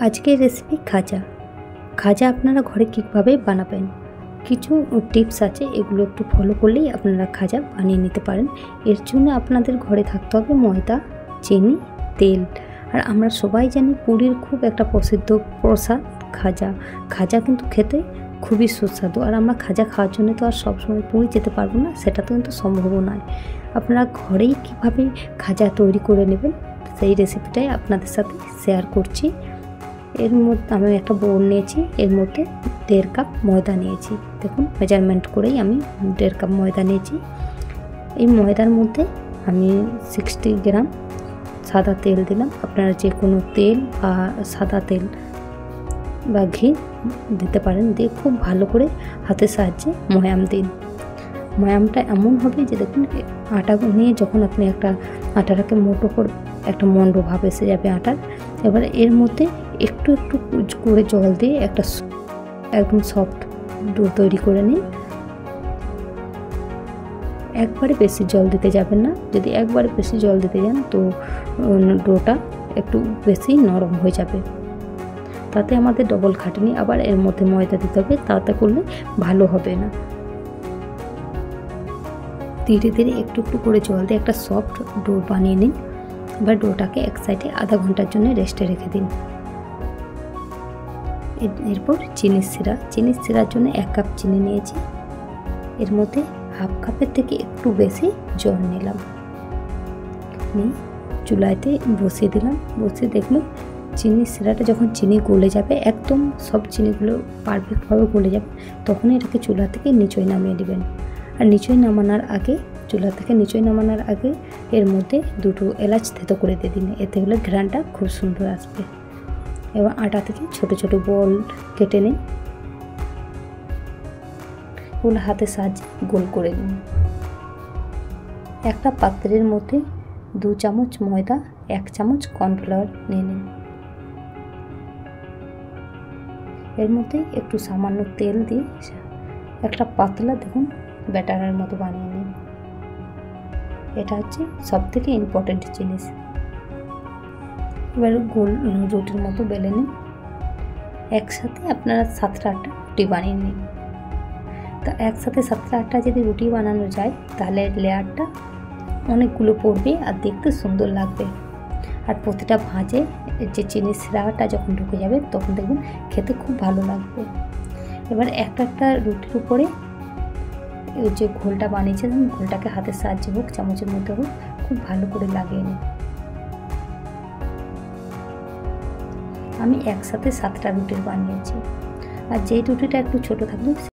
আজকের রেসিপি খাজা। খাজা আপনারা ঘরে কীভাবে বানাবেন, কিছু টিপস আছে, এগুলো একটু ফলো করলেই আপনারা খাজা বানিয়ে নিতে পারেন। এর জন্য আপনাদের ঘরে থাকতে হবে ময়দা, চিনি, তেল। আর আমরা সবাই জানি পুরীর খুব একটা প্রসিদ্ধ প্রসাদ খাজা। খাজা কিন্তু খেতে খুবই সুস্বাদু। আর আমরা খাজা খাওয়ার জন্য তো আর সবসময় পুরী যেতে পারবো না, সেটা তো কিন্তু সম্ভব নয়। আপনারা ঘরেই কীভাবে খাজা তৈরি করে নেবেন সেই রেসিপিটাই আপনাদের সাথে শেয়ার করছি। এর মধ্যে আমি একটা বোল নিয়েছি, এর মধ্যে 1.5 কাপ ময়দা নিয়েছি। দেখুন মেজারমেন্ট করেই আমি 1.5 কাপ ময়দা নিয়েছি। এই ময়দার মধ্যে আমি 60 গ্রাম সাদা তেল দিলাম। আপনারা যে কোনো তেল বা সাদা তেল বা ঘি দিতে পারেন। দিয়ে খুব ভালো করে হাতের সাহায্যে ময়াম দিন। ময়ামটা এমন হবে যে দেখুন আটা নিয়ে যখন আপনি একটা আটাটাকে মোটো করে একটা মন্ড ভাব এসে যাবে আটার। এবারে এর মধ্যে একটু একটু করে জল দিয়ে একটা একদম সফট ডো তৈরি করে নিন। একবারে বেশি জল দিতে যাবেন না, যদি একবারে বেশি জল দিতে যান তো ডোটা একটু বেশি নরম হয়ে যাবে, তাতে আমাদের ডবল খাটনি। আবার এর মধ্যে ময়দা দিতে হবে, তাতে করলে ভালো হবে না। ধীরে ধীরে একটু একটু করে জল দিয়ে একটা সফট ডো বানিয়ে নিন। এবার ডোটাকে এক সাইডে আধা ঘন্টার জন্য রেস্টে রেখে দিন। এরপর চিনির সিরার জন্য 1 কাপ চিনি নিয়েছি। এর মধ্যে হাফ কাপের থেকে একটু বেশি জল নিলাম, নিয়ে চুলাতে বসিয়ে দিলাম। বসিয়ে দেখলাম চিনির সিরাটা যখন চিনি গলে যাবে, একদম সব চিনিগুলো পারফেক্টভাবে গলে যাবে, তখন এটাকে চুলা থেকে নিচয় নামিয়ে দেবেন। আর নিচয় নামানোর আগে চুলা থেকে নিচয় নামানোর আগে এর মধ্যে 2টো এলাচ থেতো করে দিয়ে দিন, এতে হলে ঘ্রাণটা খুব সুন্দর আসবে। এবার আটা থেকে ছোট ছোট বল কেটে নিন, ওগুলো হাতের সাহায্যে গোল করে নিন। একটা পাত্রের মধ্যে 2 চামচ ময়দা, 1 চামচ কর্নফ্লাওয়ার নিয়ে নিন। এর মধ্যে একটু সামান্য তেল দিয়ে একটা পাতলা দেখুন ব্যাটারের মতো বানিয়ে নিন। এটা হচ্ছে সবথেকে ইম্পর্টেন্ট জিনিস। এবার গোল রুটির মতো বেলে নিন। একসাথে আপনারা 7টা 8টা রুটি বানিয়ে নিন। তা একসাথে 7টা 8টা যদি রুটি বানানো যায় তাহলে লেয়ারটা অনেকগুলো পড়বে আর দেখতে সুন্দর লাগবে। আর প্রতিটা ভাঁজে যে চিনির সিরাটা যখন ঢুকে যাবে তখন দেখবেন খেতে খুব ভালো লাগবে। এবার একটা একটা রুটির উপরে যে ঘোলটা বানিয়েছিলাম, ঘোলটাকে হাতের সাহায্যে হোক চামচের মধ্যে হোক খুব ভালো করে লাগিয়ে নিন। আমি একসাথে 7টা রুটি বানিয়েছি। আর যেই রুটিটা একটু ছোট থাকবে